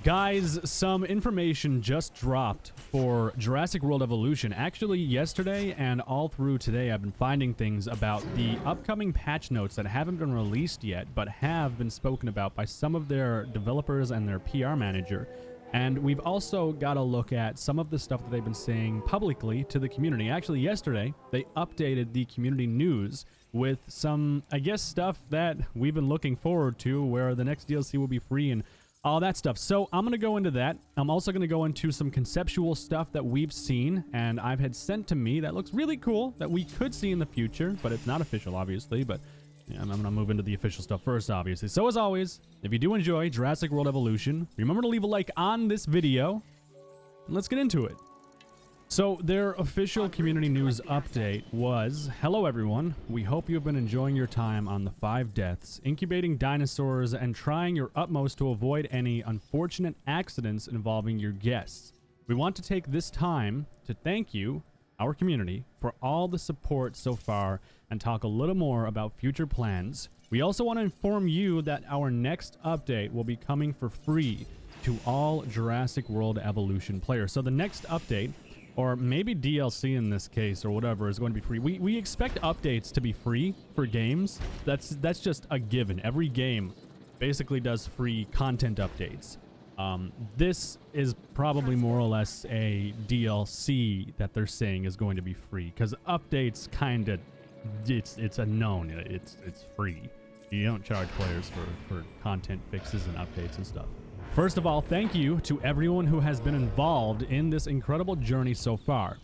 Guys, some information just dropped for Jurassic World Evolution. Actually, yesterday and all through today, I've been finding things about the upcoming patch notes that haven't been released yet, but have been spoken about by some of their developers and their PR manager. And we've also got to look at some of the stuff that they've been saying publicly to the community. Actually, yesterday, they updated the community news with some, I guess, stuff that we've been looking forward to, where the next DLC will be free and all that stuff. So I'm going to go into that. I'm also going to go into some conceptual stuff that we've seen and I've had sent to me that looks really cool that we could see in the future, but it's not official, obviously. But yeah, I'm going to move into the official stuff first, obviously. So as always, if you do enjoy Jurassic World Evolution, remember to leave a like on this video. And let's get into it. So their official community news update was, hello everyone, we hope you have been enjoying your time on the 5 deaths, incubating dinosaurs, and trying your utmost to avoid any unfortunate accidents involving your guests. We want to take this time to thank you, our community, for all the support so far and talk a little more about future plans. We also want to inform you that our next update will be coming for free to all Jurassic World Evolution players. So the next update, or maybe DLC in this case or whatever, is going to be free. We expect updates to be free for games. That's just a given. Every game basically does free content updates. This is probably more or less a DLC that they're saying is going to be free, because updates kind of, it's a known, it's free. You don't charge players for content fixes and updates and stuff. First of all, thank you to everyone who has been involved in this incredible journey so far.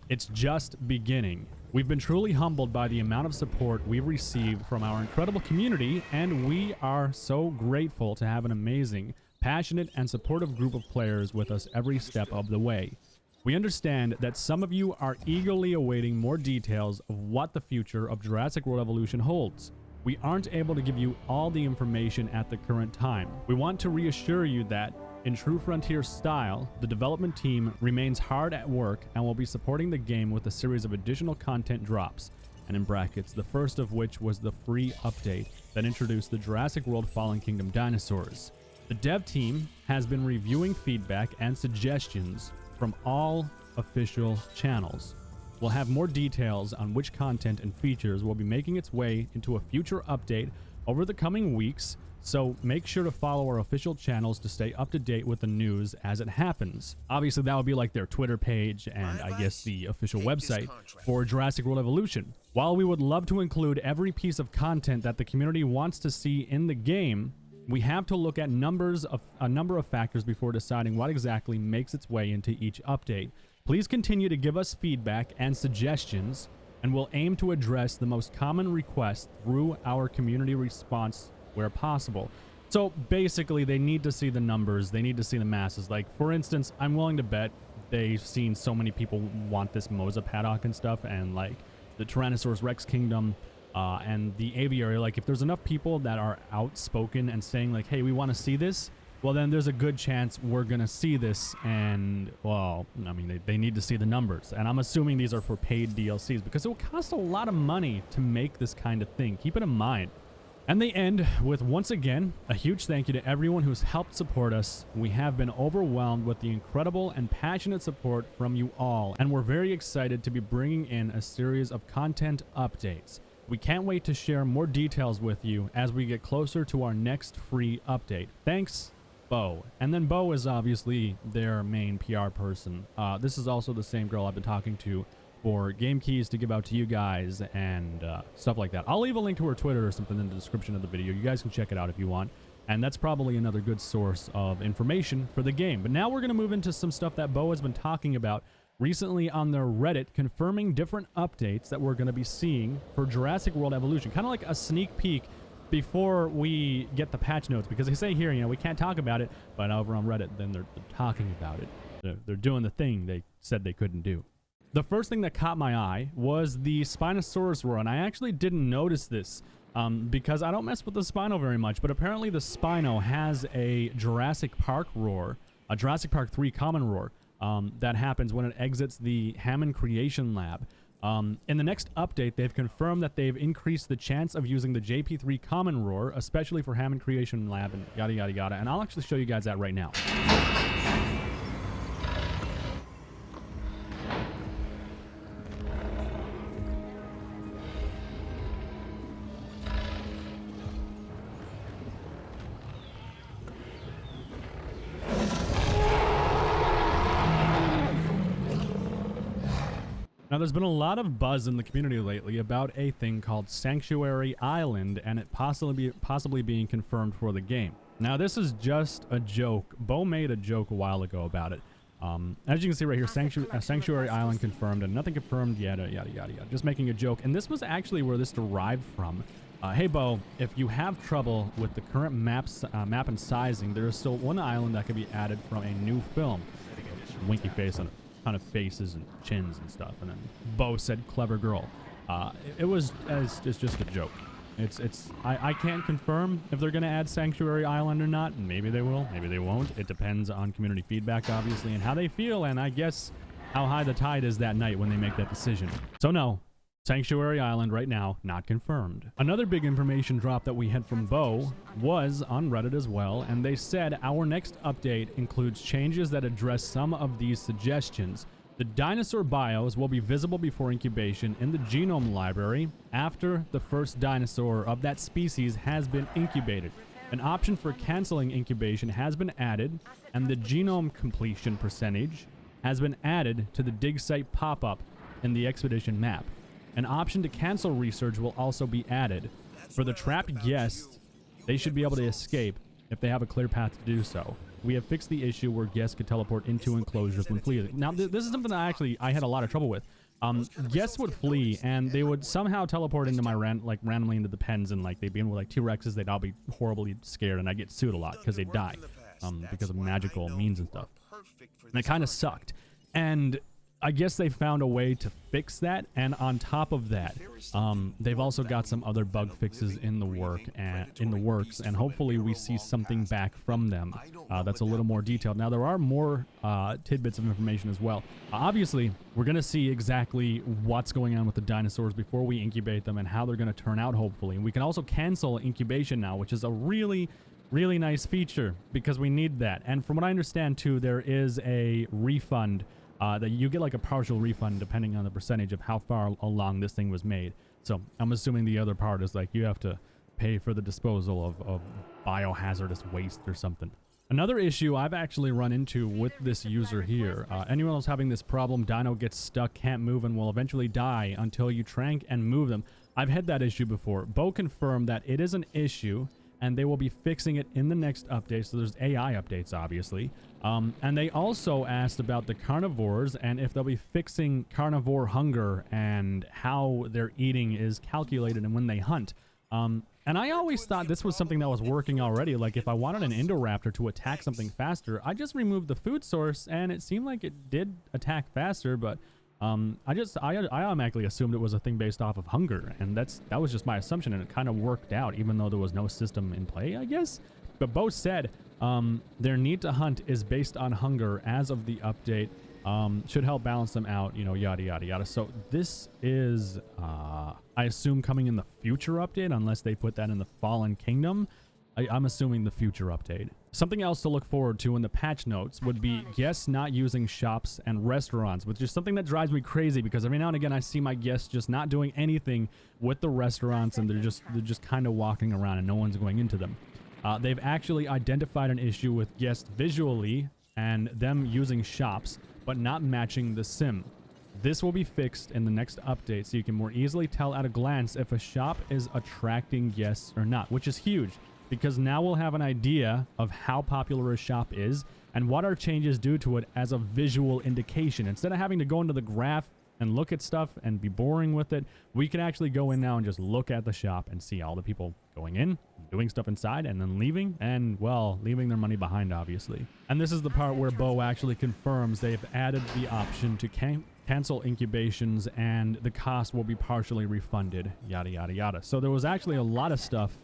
It's just beginning. We've been truly humbled by the amount of support we've received from our incredible community, and we are so grateful to have an amazing, passionate, and supportive group of players with us every step of the way. We understand that some of you are eagerly awaiting more details of what the future of Jurassic World Evolution holds. We aren't able to give you all the information at the current time. We want to reassure you that, in true Frontier style, the development team remains hard at work and will be supporting the game with a series of additional content drops, and in brackets, the first of which was the free update that introduced the Jurassic World Fallen Kingdom dinosaurs. The dev team has been reviewing feedback and suggestions from all official channels. We'll have more details on which content and features will be making its way into a future update over the coming weeks, so make sure to follow our official channels to stay up to date with the news as it happens. Obviously, that would be like their Twitter page and I guess the official website for Jurassic World Evolution. While we would love to include every piece of content that the community wants to see in the game, we have to look at a number of factors before deciding what exactly makes its way into each update. Please continue to give us feedback and suggestions, and we'll aim to address the most common requests through our community response where possible. So basically, they need to see the numbers, they need to see the masses. Like, for instance, I'm willing to bet they've seen so many people want this Mosa paddock and stuff, and like the Tyrannosaurus Rex Kingdom and the aviary. Like, if there's enough people that are outspoken and saying like, hey, we want to see this, well, then there's a good chance we're going to see this. And, well, I mean, they need to see the numbers. And I'm assuming these are for paid DLCs, because it will cost a lot of money to make this kind of thing. Keep it in mind. And they end with, once again, a huge thank you to everyone who's helped support us. We have been overwhelmed with the incredible and passionate support from you all, and we're very excited to be bringing in a series of content updates. We can't wait to share more details with you as we get closer to our next free update. Thanks, Bo. And then Bo is obviously their main PR person. This is also the same girl I've been talking to for game keys to give out to you guys and stuff like that. I'll leave a link to her Twitter or something in the description of the video. You guys can check it out if you want. And that's probably another good source of information for the game. But now we're going to move into some stuff that Bo has been talking about recently on their Reddit, confirming different updates that we're going to be seeing for Jurassic World Evolution. Kind of like a sneak peek before we get the patch notes, because they say here, you know, we can't talk about it, but over on Reddit, then they're talking about it. They're doing the thing they said they couldn't do. The first thing that caught my eye was the Spinosaurus roar, and I actually didn't notice this because I don't mess with the Spino very much, but apparently the Spino has a Jurassic Park roar, a Jurassic Park 3 common roar that happens when it exits the Hammond Creation Lab. In the next update, they've confirmed that they've increased the chance of using the JP3 Common Roar, especially for Hammond Creation Lab and yada yada yada. And I'll actually show you guys that right now. Now, there's been a lot of buzz in the community lately about a thing called Sanctuary Island and it possibly being confirmed for the game. Now, this is just a joke. Bo made a joke a while ago about it. As you can see right here, Sanctuary Island confirmed and nothing confirmed, yada, yada, yada, yada. Just making a joke. And this was actually where this derived from. Hey, Bo, if you have trouble with the current map and sizing, there is still one island that could be added from a new film. Winky face on it. Ton of faces and chins and stuff, and then Bo said clever girl. It's just a joke. I can't confirm if they're gonna add Sanctuary Island or not. Maybe they will, maybe they won't. It depends on community feedback, obviously, and how they feel, and I guess how high the tide is that night when they make that decision. So no, Sanctuary Island right now, not confirmed. Another big information drop that we had from Bo was on Reddit as well, and they said our next update includes changes that address some of these suggestions. The dinosaur bios will be visible before incubation in the genome library after the first dinosaur of that species has been incubated. An option for canceling incubation has been added, and the genome completion percentage has been added to the dig site pop-up in the expedition map. An option to cancel research will also be added. For the trapped guests, they should be able to escape if they have a clear path to do so. We have fixed the issue where guests could teleport into enclosures when fleeing. Now, this is something that I had a lot of trouble with. Guests would flee, and they would somehow teleport into my randomly into the pens, and like they'd be in with like T-Rexes. They'd all be horribly scared, and I get sued a lot because they die because of magical means and stuff. And it kind of sucked. And I guess they found a way to fix that, and on top of that, they've also got some other bug fixes in the works, and hopefully we see something back from them that's a little more detailed. Now, there are more tidbits of information as well. Obviously, we're going to see exactly what's going on with the dinosaurs before we incubate them and how they're going to turn out, hopefully. We can also cancel incubation now, which is a really nice feature because we need that. And from what I understand, too, there is a refund that you get like a partial refund depending on the percentage of how far along this thing was made. So I'm assuming the other part is like you have to pay for the disposal of biohazardous waste or something. Another issue I've actually run into with this user here, anyone else having this problem, dino gets stuck, can't move, and will eventually die until you trank and move them. I've had that issue before. Bo confirmed that it is an issue and they will be fixing it in the next update. So there's AI updates, obviously. And they also asked about the carnivores and if they'll be fixing carnivore hunger and how their eating is calculated and when they hunt. And I always thought this was something that was working already. Like if I wanted an indoraptor to attack something faster, I just removed the food source and it seemed like it did attack faster, but I automatically assumed it was a thing based off of hunger, and that was just my assumption, and it kind of worked out even though there was no system in play, I guess. But both said their need to hunt is based on hunger as of the update, should help balance them out, you know, yada yada yada. So this is I assume coming in the future update, unless they put that in the Fallen Kingdom. I'm assuming the future update. Something else to look forward to in the patch notes would be guests not using shops and restaurants, which is something that drives me crazy because every now and again I see my guests just not doing anything with the restaurants and they're just kind of walking around and no one's going into them. They've actually identified an issue with guests visually and them using shops but not matching the sim. This will be fixed in the next update so you can more easily tell at a glance if a shop is attracting guests or not, which is huge. Because now we'll have an idea of how popular a shop is and what our changes do to it as a visual indication. Instead of having to go into the graph and look at stuff and be boring with it, we can actually go in now and just look at the shop and see all the people going in, doing stuff inside, and then leaving, and, well, leaving their money behind, obviously. And this is the part where Bo actually confirms they've added the option to cancel incubations and the cost will be partially refunded, yada, yada, yada. So there was actually a lot of stuff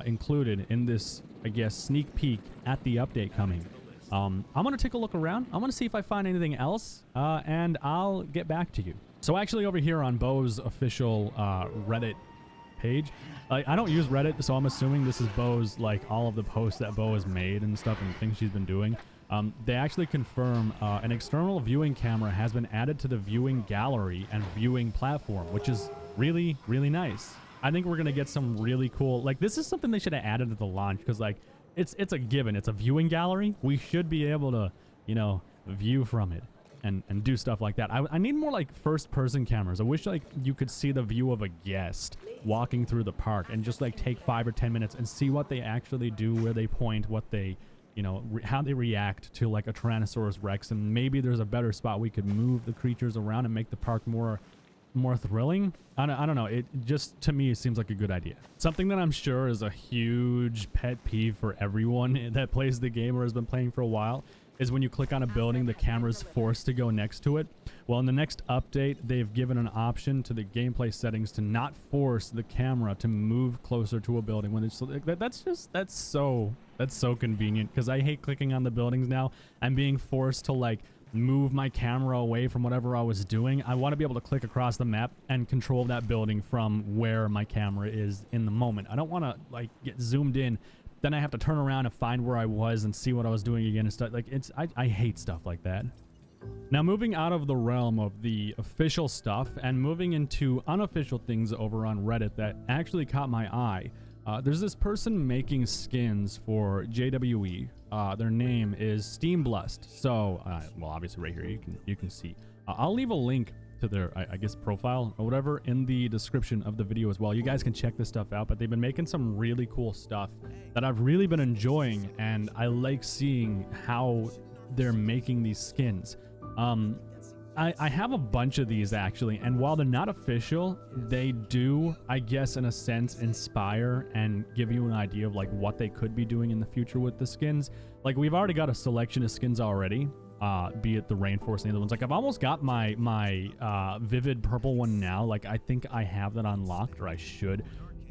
included in this, I guess, sneak peek at the update coming. I'm going to take a look around. I'm going to see if I find anything else, and I'll get back to you. So actually over here on Bo's official Reddit page, I don't use Reddit, so I'm assuming this is Bo's, like all of the posts that Bo has made and stuff and things she's been doing. They actually confirm an external viewing camera has been added to the viewing gallery and viewing platform, which is really, really nice. I think we're going to get some really cool, like this is something they should have added at the launch, because like it's a given. It's a viewing gallery. We should be able to, you know, view from it and do stuff like that. I need more like first person cameras. I wish like you could see the view of a guest walking through the park and just like take 5 or 10 minutes and see what they actually do, where they point, what they, you know, how they react to like a Tyrannosaurus Rex. And maybe there's a better spot we could move the creatures around and make the park more thrilling. I don't know. It just, to me, seems like a good idea. Something that I'm sure is a huge pet peeve for everyone that plays the game or has been playing for a while is when you click on a building, the camera's forced to go next to it. Well, in the next update, they've given an option to the gameplay settings to not force the camera to move closer to a building when it's that's so convenient, because I hate clicking on the buildings now. I'm being forced to like move my camera away from whatever I was doing. I want to be able to click across the map and control that building from where my camera is in the moment. I don't want to like get zoomed in, then I have to turn around and find where I was and see what I was doing again and stuff. Like I hate stuff like that. Now, moving out of the realm of the official stuff and moving into unofficial things over on Reddit that actually caught my eye. There's this person making skins for JWE. Their name is Steamblust. So, well, obviously right here you can see. I'll leave a link to their, I guess, profile or whatever in the description of the video as well. You guys can check this stuff out, but they've been making some really cool stuff that I've really been enjoying, and I like seeing how they're making these skins. I have a bunch of these actually, and while they're not official, they do, I guess, in a sense, inspire and give you an idea of like what they could be doing in the future with the skins. Like we've already got a selection of skins already, be it the rainforest and the other ones. Like I've almost got my vivid purple one now. Like I think I have that unlocked, or I should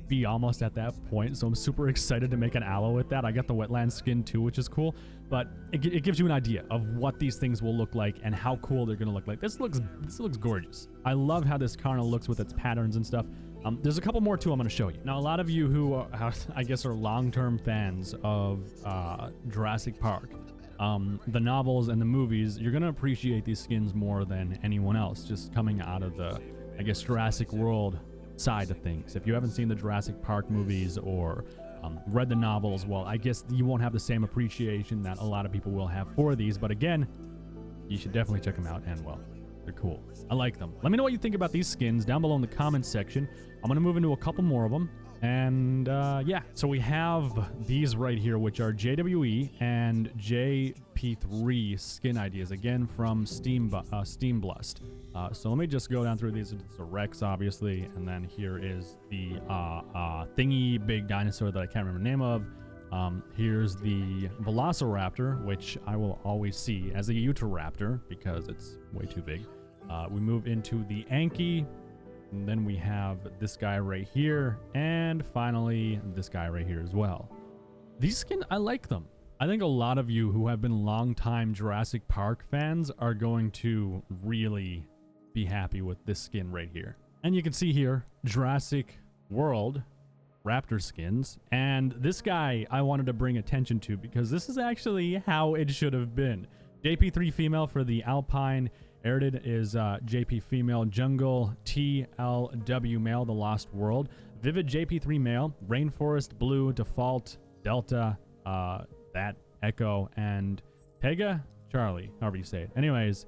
be almost at that point. So I'm super excited to make an aloe with that. I got the wetland skin too, which is cool. But it gives you an idea of what these things will look like and how cool they're going to look like. This looks gorgeous. I love how this carno looks with its patterns and stuff. There's a couple more too I'm going to show you. Now, a lot of you who are, I guess, are long-term fans of Jurassic Park, the novels and the movies, you're going to appreciate these skins more than anyone else, just coming out of the, I guess, Jurassic World side of things. If you haven't seen the Jurassic Park movies or read the novels, well, I guess you won't have the same appreciation that a lot of people will have for these. But again, you should definitely check them out, and well, they're cool. I like them. Let me know what you think about these skins down below in the comments section. I'm going to move into a couple more of them. And yeah, so we have these right here, which are JWE and JP3 skin ideas, again from Steamblust. So let me just go down through these. It's a Rex, obviously, and then here is the thingy big dinosaur that I can't remember the name of. Here's the Velociraptor, which I will always see as a Utahraptor because it's way too big. We move into the Anki. And then we have this guy right here, and finally this guy right here as well. These skins, I like them. I think a lot of you who have been longtime Jurassic Park fans are going to really be happy with this skin right here. And you can see here, Jurassic World Raptor skins. And this guy I wanted to bring attention to because this is actually how it should have been. JP3 female for the Alpine. Arid is JP female, Jungle, TLW male, The Lost World, Vivid JP3 male, Rainforest Blue, Default, Delta, that Echo, and Pega Charlie, however you say it. Anyways,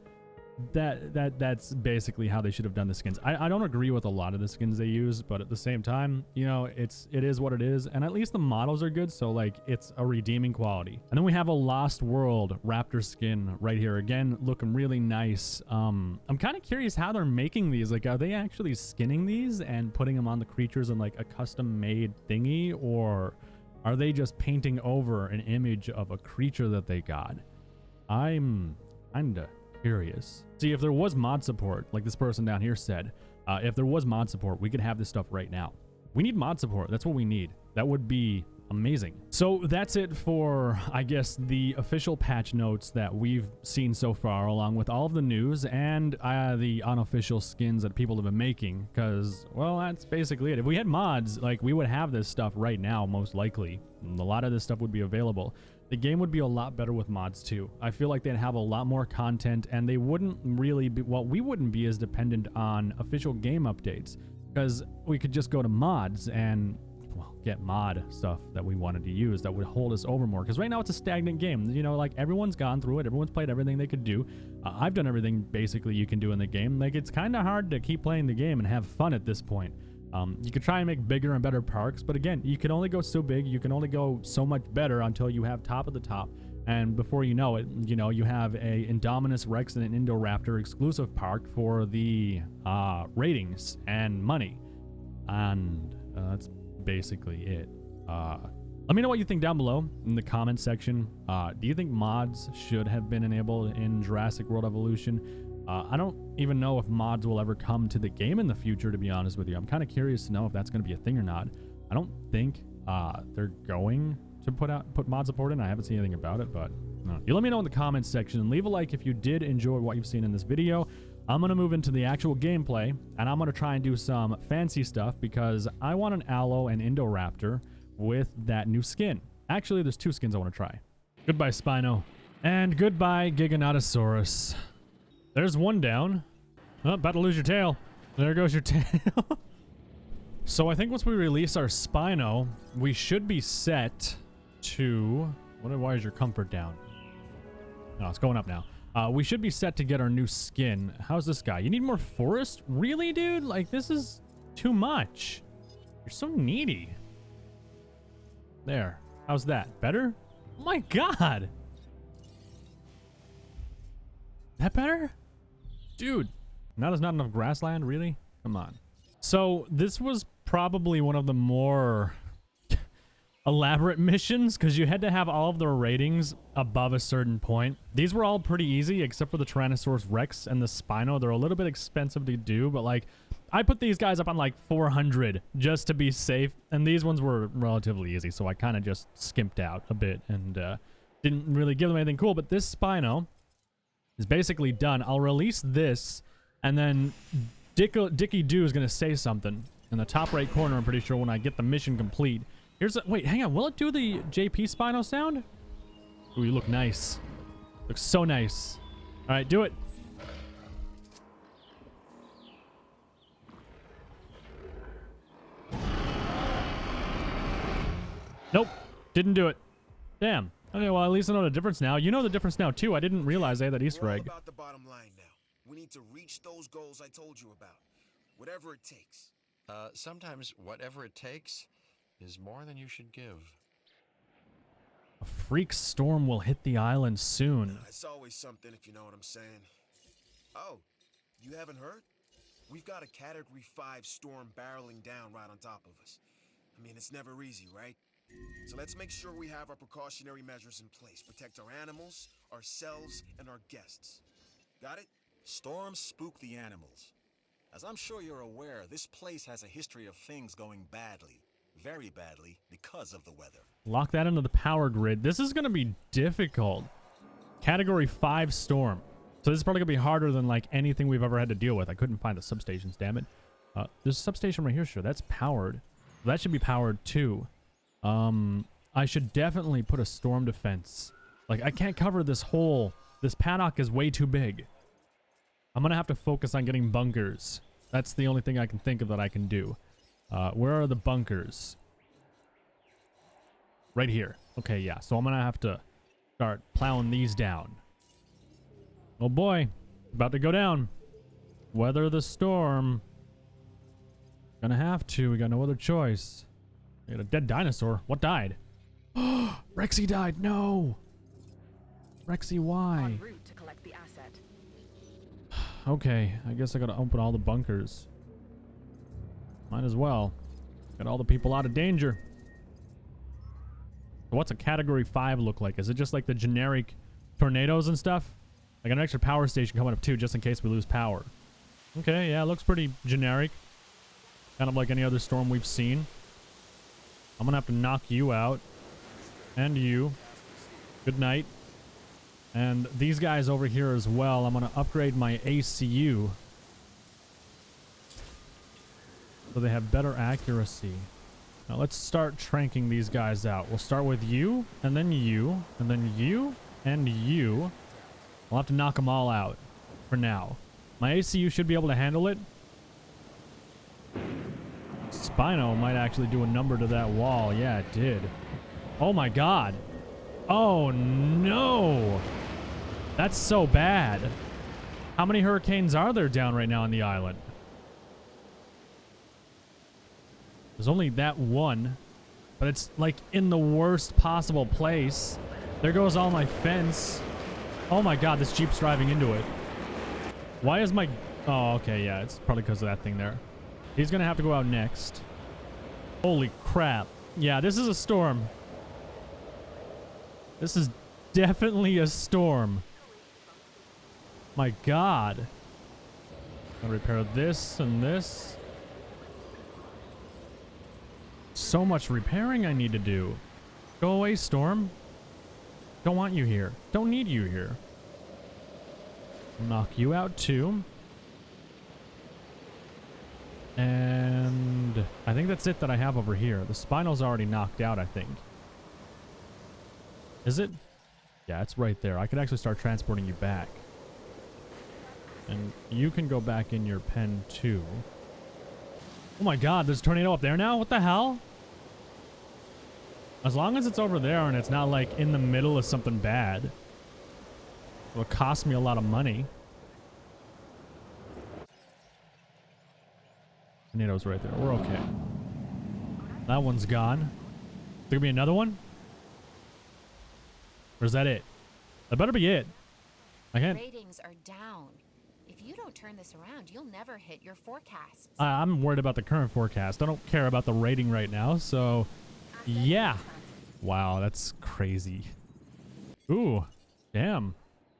that's basically how they should have done the skins. I don't agree with a lot of the skins they use, but at the same time, you know, it is what it is, and at least the models are good, so like it's a redeeming quality. And then we have a Lost World Raptor skin right here, again looking really nice. I'm kind of curious how they're making these. Like, are they actually skinning these and putting them on the creatures in like a custom made thingy, or are they just painting over an image of a creature that they got? I'm kinda curious. See, if there was mod support, like this person down here said, if there was mod support, we could have this stuff right now. We need mod support. That's what we need. That would be amazing. So that's it for, I guess, the official patch notes that we've seen so far, along with all of the news and the unofficial skins that people have been making. Because, well, that's basically it. If we had mods, like, we would have this stuff right now, most likely. A lot of this stuff would be available. The game would be a lot better with mods too. I feel like they'd have a lot more content, and they wouldn't really be, well, we wouldn't be as dependent on official game updates, because we could just go to mods and, well, get mod stuff that we wanted to use that would hold us over more. Because right now it's a stagnant game. You know, like, everyone's gone through it. Everyone's played everything they could do. I've done everything basically you can do in the game. Like, it's kind of hard to keep playing the game and have fun at this point. You could try and make bigger and better parks, but again, you can only go so big, you can only go so much better until you have top of the top. And before you know it, you know, you have a Indominus Rex and an Indoraptor exclusive park for the ratings and money. And that's basically it. Let me know what you think down below in the comments section. Do you think mods should have been enabled in Jurassic World Evolution? I don't even know if mods will ever come to the game in the future, to be honest with you. I'm kind of curious to know if that's going to be a thing or not. I don't think they're going to put mod support in. I haven't seen anything about it, but you let me know in the comments section. Leave a like if you did enjoy what you've seen in this video. I'm going to move into the actual gameplay, and I'm going to try and do some fancy stuff because I want an Allo and Indoraptor with that new skin. Actually, there's two skins I want to try. Goodbye, Spino. And goodbye, Giganotosaurus. There's one down. Oh, about to lose your tail. There goes your tail. So I think once we release our Spino, we should be set to... Why is your comfort down? No, it's going up now. We should be set to get our new skin. How's this guy? You need more forest? Really, dude? Like, this is too much. You're so needy. There. How's that? Better? Oh my god. That better? Dude. Now there's not enough grassland? Really? Come on. So this was probably one of the more elaborate missions because you had to have all of the ratings above a certain point. These were all pretty easy except for the Tyrannosaurus Rex and the Spino. They're a little bit expensive to do, but like I put these guys up on like 400 just to be safe, and these ones were relatively easy, so I kind of just skimped out a bit and didn't really give them anything cool. But this Spino is basically done. I'll release this, and then Dickie Doo is going to say something in the top right corner, I'm pretty sure, when I get the mission complete. Here's a... Wait, hang on. Will it do the JP Spino sound? Ooh, you look nice. Looks so nice. All right, do it. Nope. Didn't do it. Damn. Okay, well, at least I know the difference now. You know the difference now, too. I didn't realize they had that Easter egg. We're all about the bottom line now. We need to reach those goals I told you about. Whatever it takes. Sometimes whatever it takes is more than you should give. A freak storm will hit the island soon. It's always something, if you know what I'm saying. Oh, you haven't heard? We've got a Category 5 storm barreling down right on top of us. I mean, it's never easy, right? So let's make sure we have our precautionary measures in place. Protect our animals, ourselves, and our guests. Got it? Storms spook the animals. As I'm sure you're aware, this place has a history of things going badly. Very badly because of the weather. Lock that into the power grid. This is going to be difficult. Category 5 storm. So this is probably going to be harder than like anything we've ever had to deal with. I couldn't find the substations, damn it. There's a substation right here, sure. That's powered. That should be powered too. I should definitely put a storm defense. Like, I can't cover this whole... This paddock is way too big. I'm going to have to focus on getting bunkers. That's the only thing I can think of that I can do. Where are the bunkers? Right here. Okay, yeah. So I'm going to have to start plowing these down. Oh boy. About to go down. Weather the storm. Gonna have to. We got no other choice. We got a dead dinosaur. What died? Rexy died. No. Rexy, why? En route to collect the asset. Okay, I guess I gotta open all the bunkers. Might as well. Get all the people out of danger. What's a Category 5 look like? Is it just like the generic tornadoes and stuff? Like an extra power station coming up too, just in case we lose power. Okay, yeah, it looks pretty generic. Kind of like any other storm we've seen. I'm gonna have to knock you out. And you. Good night. And these guys over here as well. I'm gonna upgrade my ACU. So they have better accuracy. Now let's start tranking these guys out. We'll start with you, and then you, and then you, and you. I'll have to knock them all out for now. My ACU should be able to handle it. Spino might actually do a number to that wall. Yeah, it did. Oh my god. Oh no. That's so bad. How many hurricanes are there down right now on the island? There's only that one, but it's like in the worst possible place. There goes all my fence. Oh my god, this Jeep's driving into it. Why is my... Oh, okay, yeah, it's probably because of that thing there. He's gonna have to go out next. Holy crap. Yeah, this is a storm. This is definitely a storm. My god. I'll repair this and this. So much repairing I need to do. Go away, storm. Don't want you here. Don't need you here. I'll knock you out too. And I think that's it that I have over here. The spinal's already knocked out, I think. Is it? Yeah, it's right there. I could actually start transporting you back. And you can go back in your pen too. Oh my god, there's a tornado up there now? What the hell? As long as it's over there and it's not like in the middle of something bad. It'll cost me a lot of money. Tornado's right there. We're okay. That one's gone. There gonna be another one? Or is that it? That better be it. I can't. Ratings are down. If you don't turn this around, you'll never hit your forecasts. I'm worried about the current forecast. I don't care about the rating right now, so yeah. Wow, that's crazy. Ooh, damn.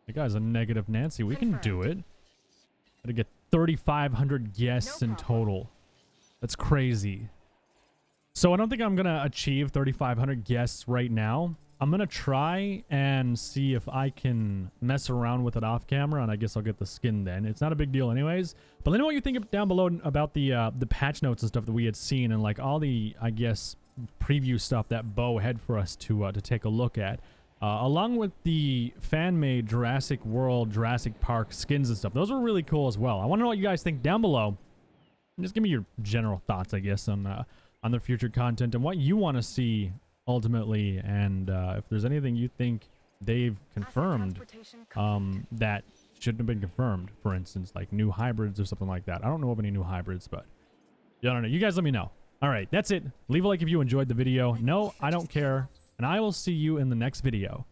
That guy's a negative Nancy. We can do it. Gotta get 3,500 guests in total. That's crazy. So I don't think I'm gonna achieve 3,500 guests right now. I'm gonna try and see if I can mess around with it off camera, and I guess I'll get the skin then. It's not a big deal anyways. But let me know what you think down below about the patch notes and stuff that we had seen, and like all the, I guess, preview stuff that Bo had for us to take a look at. Along with the fan-made Jurassic World, Jurassic Park skins and stuff. Those were really cool as well. I want to know what you guys think down below. Just give me your general thoughts, I guess, on the future content and what you want to see ultimately, and if there's anything you think they've confirmed that shouldn't have been confirmed, for instance, like new hybrids or something like that. I don't know of any new hybrids, but I don't know. You guys let me know. All right, that's it. Leave a like if you enjoyed the video. No, I don't care, and I will see you in the next video.